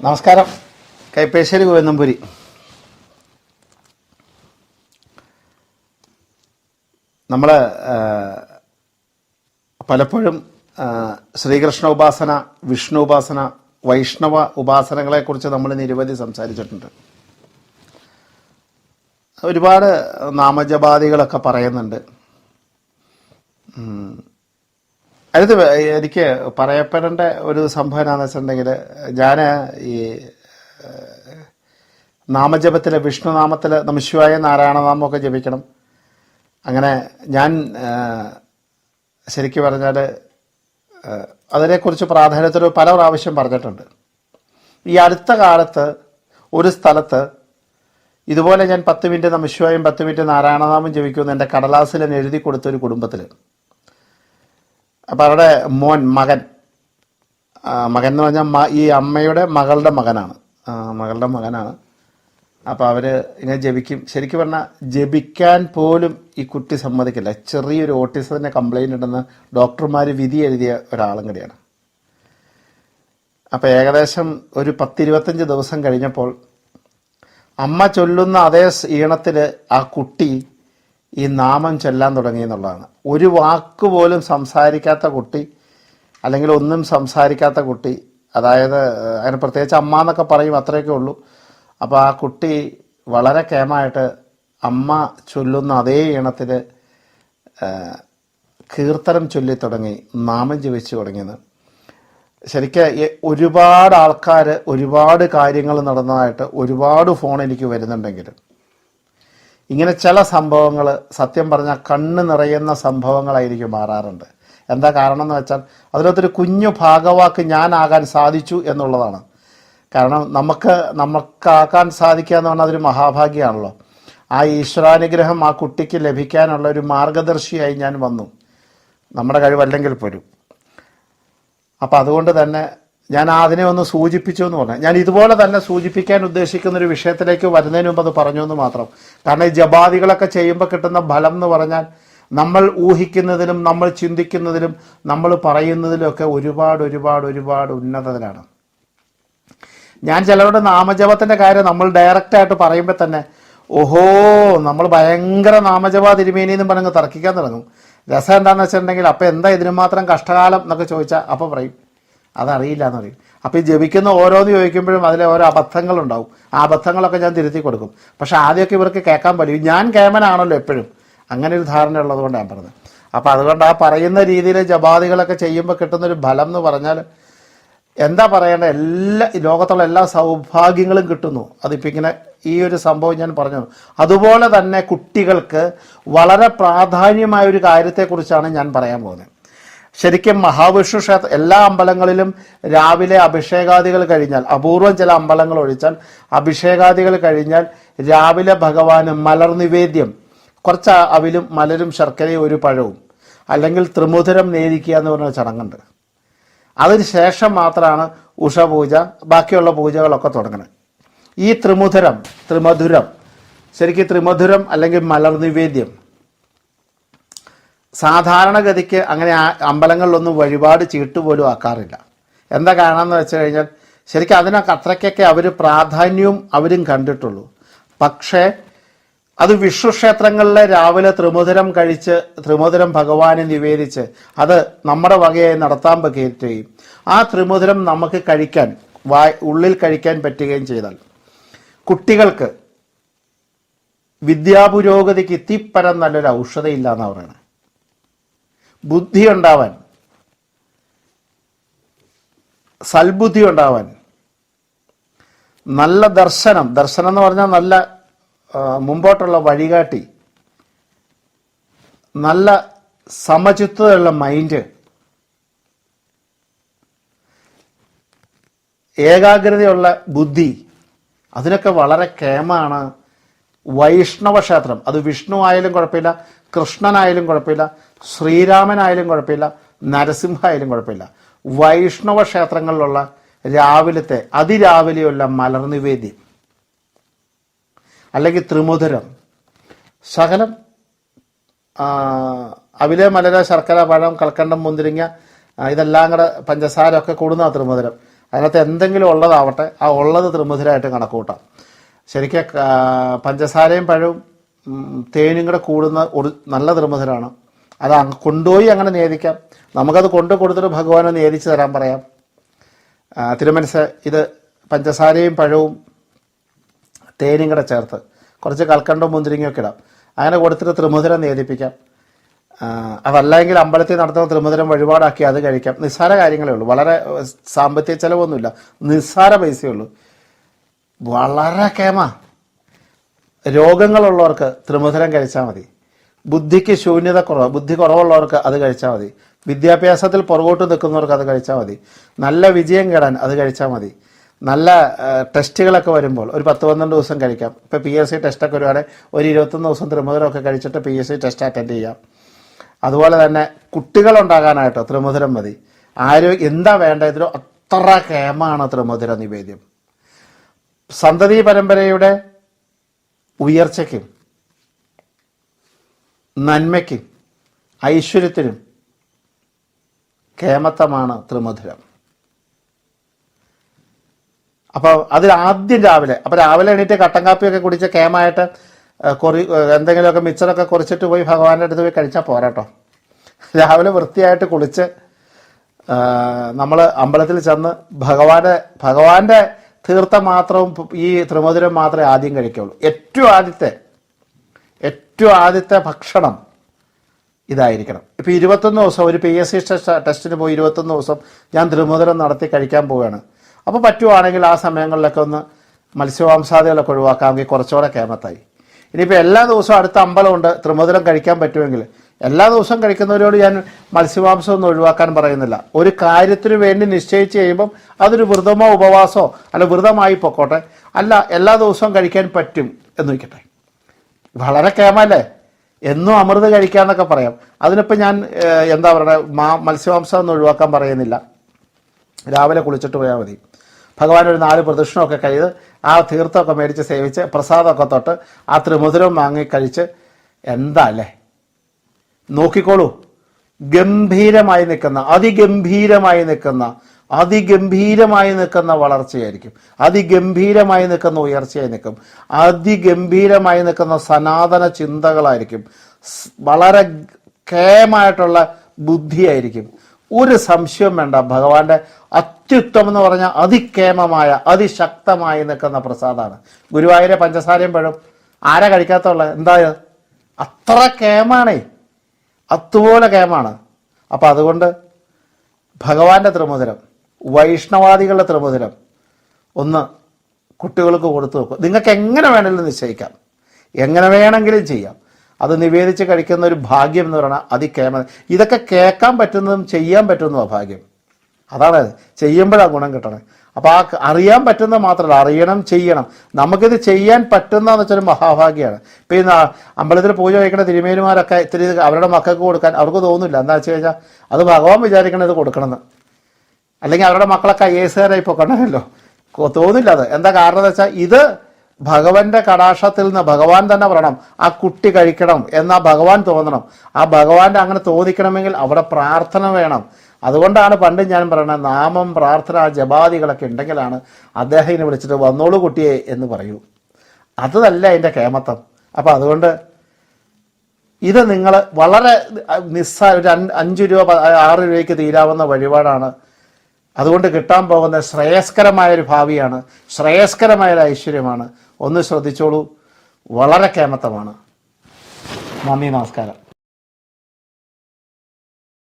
നമസ്കാരം. കൈപ്പേശ്ശേരി ഗോവിന്ദംപുരി. നമ്മൾ പലപ്പോഴും ശ്രീകൃഷ്ണ ഉപാസന, വിഷ്ണു ഉപാസന, വൈഷ്ണവ ഉപാസനകളെക്കുറിച്ച് നമ്മൾ നിരവധി സംസാരിച്ചിട്ടുണ്ട്. ഒരുപാട് നാമജപാദികളൊക്കെ പറയുന്നുണ്ട്. അടുത്ത് എനിക്ക് പറയപ്പെടേണ്ട ഒരു സംഭവം എന്താണെന്ന് വെച്ചിട്ടുണ്ടെങ്കിൽ, ഞാൻ ഈ നാമജപത്തിൽ വിഷ്ണുനാമത്തിൽ നമഃശിവായ നാരായണനാമമൊക്കെ ജപിക്കണം. അങ്ങനെ ഞാൻ ശരിക്കും പറഞ്ഞാൽ അതിനെക്കുറിച്ച് പ്രാധാന്യത്തിൽ പല പ്രാവശ്യം പറഞ്ഞിട്ടുണ്ട്. ഈ അടുത്ത കാലത്ത് ഒരു സ്ഥലത്ത് ഇതുപോലെ ഞാൻ 10 മിനിറ്റ് നമഃശിവായും 10 മിനിറ്റ് നാരായണനാമം ജപിക്കുമെന്ന് എൻ്റെ കടലാസിൽ എഴുതി കൊടുത്തൊരു കുടുംബത്തിൽ. അപ്പം അവരുടെ മകൻ എന്ന് പറഞ്ഞാൽ ഈ അമ്മയുടെ മകളുടെ മകനാണ്. അപ്പോൾ അവർ ഇങ്ങനെ ജപിക്കും. ശരിക്കും പറഞ്ഞാൽ ജപിക്കാൻ പോലും ഈ കുട്ടി സമ്മതിക്കില്ല. ചെറിയൊരു ഓട്ടിസത്തിൻ്റെ കംപ്ലൈൻറ്റ് ഉണ്ടെന്ന് ഡോക്ടർമാർ വിധി എഴുതിയ ഒരാളും കൂടിയാണ്. അപ്പോൾ ഏകദേശം ഒരു 10-25 ദിവസം കഴിഞ്ഞപ്പോൾ അമ്മ ചൊല്ലുന്ന അതേ ഈണത്തിൽ ആ കുട്ടി ഈ നാമം ചൊല്ലാൻ തുടങ്ങി എന്നുള്ളതാണ്. ഒരു വാക്ക് പോലും സംസാരിക്കാത്ത കുട്ടി, അല്ലെങ്കിൽ ഒന്നും സംസാരിക്കാത്ത കുട്ടി, അതായത് അതിന് പ്രത്യേകിച്ച് അമ്മ എന്നൊക്കെ പറയും, അത്രയൊക്കെ ഉള്ളൂ. അപ്പോൾ ആ കുട്ടി വളരെ കേമായിട്ട് അമ്മ ചൊല്ലുന്ന അതേ ഈണത്തിൽ കീർത്തനം ചൊല്ലി തുടങ്ങി, നാമം ജപിച്ചു തുടങ്ങിയെന്ന്. ശരിക്കും ഒരുപാട് ആൾക്കാർ ഒരുപാട് കാര്യങ്ങൾ നടന്നതായിട്ട് ഒരുപാട് ഫോൺ എനിക്ക് വരുന്നുണ്ടെങ്കിലും ഇങ്ങനെ ചില സംഭവങ്ങൾ സത്യം പറഞ്ഞാൽ കണ്ണ് നിറയുന്ന സംഭവങ്ങളായിരിക്കും മാറാറുണ്ട്. എന്താ കാരണം എന്ന് വെച്ചാൽ അതിലൊരു കുഞ്ഞു ഭാഗവാക്ക് ഞാനാകാൻ സാധിച്ചു എന്നുള്ളതാണ്. കാരണം നമുക്കാക്കാൻ സാധിക്കുക എന്ന് പറഞ്ഞാൽ അതൊരു മഹാഭാഗ്യമാണല്ലോ. ആ ഈശ്വരാനുഗ്രഹം ആ കുട്ടിക്ക് ലഭിക്കാനുള്ള ഒരു മാർഗദർശിയായി ഞാൻ വന്നു, നമ്മുടെ കഴിവല്ലെങ്കിൽ പോലും. അപ്പം അതുകൊണ്ട് തന്നെ ഞാൻ അതിനെ ഒന്ന് സൂചിപ്പിച്ചു എന്ന് പറഞ്ഞാൽ, ഞാൻ ഇതുപോലെ തന്നെ സൂചിപ്പിക്കാൻ ഉദ്ദേശിക്കുന്നൊരു വിഷയത്തിലേക്ക് വരുന്നതിന് മുമ്പ് അത് പറഞ്ഞു എന്ന് മാത്രം. കാരണം ഈ ജപാദികളൊക്കെ ചെയ്യുമ്പോൾ കിട്ടുന്ന ഫലം എന്ന് പറഞ്ഞാൽ നമ്മൾ ഊഹിക്കുന്നതിലും നമ്മൾ ചിന്തിക്കുന്നതിലും നമ്മൾ പറയുന്നതിലുമൊക്കെ ഒരുപാട് ഉന്നതത്തിലാണ്. ഞാൻ ചിലരുടെ നാമജപത്തിൻ്റെ കാര്യം നമ്മൾ ഡയറക്റ്റായിട്ട് പറയുമ്പോൾ തന്നെ ഓഹോ നമ്മൾ ഭയങ്കര നാമജപ തിരുമേനിയെന്നും പറഞ്ഞ് തർക്കിക്കാൻ തുടങ്ങും. രസം എന്താണെന്ന് വെച്ചിട്ടുണ്ടെങ്കിൽ അപ്പം എന്താ ഇതിന് മാത്രം കഷ്ടകാലം എന്നൊക്കെ ചോദിച്ചാൽ അപ്പം പറയും അതറിയില്ല എന്ന് പറയും. അപ്പോൾ ഈ ജപിക്കുന്ന ഓരോന്ന് ചോദിക്കുമ്പോഴും അതിലെ ഓരോ അബദ്ധങ്ങളുണ്ടാവും. ആ അബദ്ധങ്ങളൊക്കെ ഞാൻ തിരുത്തി കൊടുക്കും. പക്ഷെ ആദ്യമൊക്കെ ഇവർക്ക് കേൾക്കാൻ പറ്റും, ഞാൻ കേമനാണല്ലോ എപ്പോഴും, അങ്ങനെ ഒരു ധാരണ ഉള്ളതുകൊണ്ട് ഞാൻ പറഞ്ഞത്. അപ്പോൾ അതുകൊണ്ട് ആ പറയുന്ന രീതിയിൽ ജപാദികളൊക്കെ ചെയ്യുമ്പോൾ കിട്ടുന്നൊരു ഫലം എന്ന് പറഞ്ഞാൽ എന്താ പറയേണ്ട, ലോകത്തുള്ള എല്ലാ സൗഭാഗ്യങ്ങളും കിട്ടുന്നു. അതിപ്പോൾ ഇങ്ങനെ ഈ ഒരു സംഭവം ഞാൻ പറഞ്ഞു. അതുപോലെ തന്നെ കുട്ടികൾക്ക് വളരെ പ്രാധാന്യമായ ഒരു കാര്യത്തെക്കുറിച്ചാണ് ഞാൻ പറയാൻ പോകുന്നത്. ശരിക്കും മഹാവിഷ്ണു ക്ഷേത്രം എല്ലാ അമ്പലങ്ങളിലും രാവിലെ അഭിഷേകാദികൾ കഴിഞ്ഞാൽ, അപൂർവം ചില അമ്പലങ്ങൾ ഒഴിച്ചാൽ അഭിഷേകാദികൾ കഴിഞ്ഞാൽ രാവിലെ ഭഗവാന് മലർ നിവേദ്യം, കുറച്ച് അവിലും മലരും ശർക്കരയും ഒരു പഴവും, അല്ലെങ്കിൽ ത്രിമുധുരം നേദിക്കുക എന്ന് പറഞ്ഞ ചടങ്ങുണ്ട്. അതിന് ശേഷം മാത്രമാണ് ഉഷപൂജ, ബാക്കിയുള്ള പൂജകളൊക്കെ തുടങ്ങുന്നത്. ഈ ത്രിമധുരം ശരിക്കും ത്രിമധുരം അല്ലെങ്കിൽ മലർ നിവേദ്യം സാധാരണഗതിക്ക് അങ്ങനെ അമ്പലങ്ങളിലൊന്നും വഴിപാട് ചീട്ട് പോലും ആക്കാറില്ല. എന്താ കാരണം എന്ന് വെച്ച് കഴിഞ്ഞാൽ ശരിക്കും അതിനൊക്കെ അത്രയ്ക്കൊക്കെ അവർ പ്രാധാന്യവും അവരും കണ്ടിട്ടുള്ളൂ. പക്ഷേ അത് വിഷ്ണു ക്ഷേത്രങ്ങളിലെ രാവിലെ ത്രിമുധുരം കഴിച്ച് ത്രിമുധുരം ഭഗവാനെ നിവേദിച്ച് അത് നമ്മുടെ വകയായി നടത്താൻ പറ്റുകയും ആ ത്രിമുധുരം നമുക്ക് കഴിക്കാൻ ഉള്ളിൽ കഴിക്കാൻ പറ്റുകയും ചെയ്താൽ കുട്ടികൾക്ക് വിദ്യാപുരോഗതിക്ക് ഇത്തിപ്പരം നല്ലൊരു ഔഷധമില്ല എന്നാണ് പറയുന്നത്. ബുദ്ധി ഉണ്ടാവാൻ, സൽബുദ്ധി ഉണ്ടാവാൻ, നല്ല ദർശനം എന്ന് പറഞ്ഞാൽ നല്ല മുമ്പോട്ടുള്ള വഴികാട്ടി, നല്ല സമചിത്തതയുള്ള മൈൻഡ്, ഏകാഗ്രതയുള്ള ബുദ്ധി, അതിനൊക്കെ വളരെ കേമാണ് വൈഷ്ണവ ക്ഷേത്രം. അത് വിഷ്ണു ആയാലും കുഴപ്പമില്ല, കൃഷ്ണനായാലും കുഴപ്പമില്ല, ശ്രീരാമനായാലും കുഴപ്പമില്ല, നരസിംഹ ആയാലും കുഴപ്പമില്ല. വൈഷ്ണവ ക്ഷേത്രങ്ങളിലുള്ള രാവിലത്തെ അതിരാവിലെയുള്ള മലർ നിവേദ്യം അല്ലെങ്കിൽ ത്രിമുധുരം, ശകലം അവിലെ മലര ശർക്കര പഴം കൽക്കണ്ടം മുന്തിരിങ്ങ ഇതെല്ലാം കൂടെ പഞ്ചസാര ഒക്കെ കൂടുന്ന ത്രിമധുരം. അതിനകത്ത് എന്തെങ്കിലും ഉള്ളതാവട്ടെ, ആ ഉള്ളത് ത്രിമധുരമായിട്ട് കണക്കൂട്ടാം. ശരിക്കും പഞ്ചസാരയും പഴവും തേനും കൂടെ കൂടുന്ന ഒരു നല്ല ത്രിമധുരമാണ്. അത് കൊണ്ടുപോയി അങ്ങനെ നേദിക്കാം. നമുക്കത് കൊണ്ട് കൊടുത്തിട്ട് ഭഗവാനെ നേദിച്ച് തരാൻ പറയാം. തിരുമനസ് ഇത് പഞ്ചസാരയും പഴവും തേനും കൂടെ ചേർത്ത് കുറച്ച് കൽക്കണ്ടവും മുന്തിരിങ്ങയൊക്കെ ഇടാം. അങ്ങനെ കൊടുത്തിട്ട് ത്രിമധുരം നേദിപ്പിക്കാം. അതല്ലെങ്കിൽ അമ്പലത്തിൽ നടത്തുന്ന ത്രിമധുരം വഴിപാടാക്കി അത് കഴിക്കാം. നിസ്സാര കാര്യങ്ങളേ ഉള്ളൂ, വളരെ സാമ്പത്തിക ചെലവൊന്നുമില്ല, നിസ്സാര പൈസയേ ഉള്ളൂ. വളരെ കേമ. രോഗങ്ങളുള്ളവർക്ക് ത്രിമധുരം കഴിച്ചാൽ മതി. ബുദ്ധിക്ക് ശൂന്യത കുറവ്, ബുദ്ധി കുറവുള്ളവർക്ക് അത് കഴിച്ചാൽ മതി. വിദ്യാഭ്യാസത്തിൽ പുറകോട്ട് നിൽക്കുന്നവർക്ക് അത് കഴിച്ചാൽ മതി. നല്ല വിജയം കേടാൻ അത് കഴിച്ചാൽ മതി. നല്ല ടെസ്റ്റുകളൊക്കെ വരുമ്പോൾ ഒരു 10-12 ദിവസം കഴിക്കാം. ഇപ്പോൾ PSC ടെസ്റ്റൊക്കെ വരുവാണെങ്കിൽ ഒരു 21 ദിവസം ത്രിമധുരമൊക്കെ കഴിച്ചിട്ട് PSC ടെസ്റ്റ് അറ്റൻഡ് ചെയ്യാം. അതുപോലെ തന്നെ കുട്ടികളുണ്ടാകാനായിട്ടോ ത്രിമധുരം മതി. എന്താ വേണ്ട ഇതിലോ അത്ര കേമാണ് ത്രിമധുര നിവേദ്യം. സന്തതി പരമ്പരയുടെ ഉയർച്ചയ്ക്കും നന്മയ്ക്കും ഐശ്വര്യത്തിനും കേമത്തമാണ് ത്രിമധുരം. അപ്പോൾ അതിൽ ആദ്യം രാവിലെ എണീറ്റ് കട്ടൻ കാപ്പിയൊക്കെ കുടിച്ച് കേമായിട്ട് എന്തെങ്കിലുമൊക്കെ മിച്ചറൊക്കെ കുറിച്ചിട്ട് പോയി ഭഗവാന്റെ അടുത്ത് പോയി കഴിച്ചാൽ പോരാട്ടോ. രാവിലെ വൃത്തിയായിട്ട് കുളിച്ച് നമ്മൾ അമ്പലത്തിൽ ചെന്ന് ഭഗവാന്റെ തീർത്ഥം മാത്രവും ഈ ത്രിമധുരം മാത്രമേ ആദ്യം കഴിക്കുള്ളൂ. ഏറ്റവും ആദ്യത്തെ ഭക്ഷണം ഇതായിരിക്കണം. ഇപ്പോൾ 21 ദിവസം ഒരു PSC ടെസ്റ്റിന് പോയി 21 ദിവസം ഞാൻ ത്രിമധുരം നടത്തി കഴിക്കാൻ പോവുകയാണ്. അപ്പോൾ പറ്റുവാണെങ്കിൽ ആ സമയങ്ങളിലൊക്കെ ഒന്ന് മത്സ്യമാംസാദികളൊക്കെ ഒഴിവാക്കാമെങ്കിൽ കുറച്ചുകൂടെ കേമത്തായി. ഇനിയിപ്പോൾ എല്ലാ ദിവസവും അടുത്ത അമ്പലമുണ്ട്, ത്രിമധുരം കഴിക്കാൻ പറ്റുമെങ്കിൽ എല്ലാ ദിവസവും കഴിക്കുന്നവരോട് ഞാൻ മത്സ്യമാംസം ഒന്നും ഒഴിവാക്കാൻ പറയുന്നില്ല. ഒരു കാര്യത്തിന് വേണ്ടി നിശ്ചയിച്ച് കഴിയുമ്പം അതൊരു വ്രതമോ ഉപവാസമോ അല്ല വ്രതമായി പൊക്കോട്ടെ, അല്ല എല്ലാ ദിവസവും കഴിക്കാൻ പറ്റും എന്ന് വയ്ക്കട്ടെ. വളരെ കേമല്ലേ, എന്നും അമൃത് കഴിക്കാമെന്നൊക്കെ പറയാം. അതിനിപ്പോൾ ഞാൻ എന്താ പറയുക, മത്സ്യമാംസം ഒന്നും ഒഴിവാക്കാൻ പറയുന്നില്ല. രാവിലെ കുളിച്ചിട്ട് പോയാൽ മതി. ഭഗവാൻ ഒരു 4 പ്രദക്ഷിണമൊക്കെ കഴിത് ആ തീർത്ഥമൊക്കെ മേടിച്ച് സേവിച്ച് പ്രസാദമൊക്കെ തൊട്ട് ആ ത്രിമധുരം വാങ്ങി കഴിച്ച് എന്താ അല്ലേ, നോക്കിക്കോളൂ. ഗംഭീരമായി നിൽക്കുന്ന അതിഗംഭീരമായി നിൽക്കുന്ന വളർച്ചയായിരിക്കും. അതിഗംഭീരമായി നിൽക്കുന്ന ഉയർച്ചയായി നിൽക്കും. അതിഗംഭീരമായി നിൽക്കുന്ന സനാതന ചിന്തകളായിരിക്കും. വളരെ കേമായിട്ടുള്ള ബുദ്ധിയായിരിക്കും. ഒരു സംശയം വേണ്ട. ഭഗവാന്റെ അത്യുത്തമം എന്ന് പറഞ്ഞാൽ അതികേമമായ അതിശക്തമായി നിൽക്കുന്ന പ്രസാദമാണ്. ഗുരുവായൂരെ പഞ്ചസാരയും പഴം ആരാ കഴിക്കാത്തുള്ള? എന്താ അത്ര കേമാണേ, അതുപോലെ കേമാണ്. അപ്പം അതുകൊണ്ട് ഭഗവാന്റെ ത്രിമധുരം, വൈഷ്ണവാദികളുടെ ത്രിമധുരം ഒന്ന് കുട്ടികൾക്ക് കൊടുത്തു നോക്കും. നിങ്ങൾക്ക് എങ്ങനെ വേണമെങ്കിലും നിശ്ചയിക്കാം, എങ്ങനെ വേണമെങ്കിലും ചെയ്യാം. അത് നിവേദിച്ച് കഴിക്കുന്ന ഒരു ഭാഗ്യം എന്ന് പറയുന്നത് അതികേമ. ഇതൊക്കെ കേൾക്കാൻ പറ്റുന്നതും ചെയ്യാൻ പറ്റുന്നതും ഭാഗ്യം. അതാണ് ചെയ്യുമ്പോഴാണ് ഗുണം കിട്ടണേ. അപ്പോൾ ആ അറിയാൻ പറ്റുന്നത് മാത്രമല്ല, അറിയണം, ചെയ്യണം. നമുക്കിത് ചെയ്യാൻ പറ്റുന്നതെന്ന് വെച്ചാൽ മഹാഭാഗ്യമാണ്. ഇപ്പോൾ ഈ അമ്പലത്തിൽ പൂജ കഴിക്കുന്ന തിരുമേനിമാരൊക്കെ ഇത്തിരി അവരുടെ മക്കൾക്ക് കൊടുക്കാൻ അവർക്ക് തോന്നില്ല. എന്താ വെച്ച് കഴിഞ്ഞാൽ അത് ഭഗവാൻ വിചാരിക്കണത് കൊടുക്കണമെന്ന്. അല്ലെങ്കിൽ അവരുടെ മക്കളൊക്കെ IAS പൊക്കണമല്ലോ, തോന്നില്ല. അത് എന്താ കാരണം എന്ന് വെച്ചാൽ ഇത് ഭഗവാന്റെ കടാക്ഷത്തിൽ നിന്ന് ഭഗവാൻ തന്നെ പറയണം ആ കുട്ടി കഴിക്കണം എന്നാ ഭഗവാൻ തോന്നണം. ആ ഭഗവാന്റെ അങ്ങനെ തോന്നിക്കണമെങ്കിൽ അവിടെ പ്രാർത്ഥന വേണം. അതുകൊണ്ടാണ് പണ്ട് ഞാൻ പറയുന്നത്, നാമം, പ്രാർത്ഥന, ജപാദികളൊക്കെ ഉണ്ടെങ്കിലാണ് അദ്ദേഹം ഇതിനെ വിളിച്ചിട്ട് വന്നോളൂ കുട്ടിയെ എന്ന് പറയൂ. അതല്ല അതിൻ്റെ കേമത്വം. അപ്പം അതുകൊണ്ട് ഇത് നിങ്ങൾ വളരെ നിസ്സാര ഒരു 5 രൂപ 6 രൂപയ്ക്ക് തീരാവുന്ന വഴിപാടാണ്. അതുകൊണ്ട് കിട്ടാൻ പോകുന്ന ശ്രേയസ്കരമായൊരു ഭാവിയാണ്, ശ്രേയസ്കരമായൊരു ഐശ്വര്യമാണ്. ഒന്ന് ശ്രദ്ധിച്ചോളൂ, വളരെ കേമത്തമാണ്. നന്ദി, നമസ്കാരം.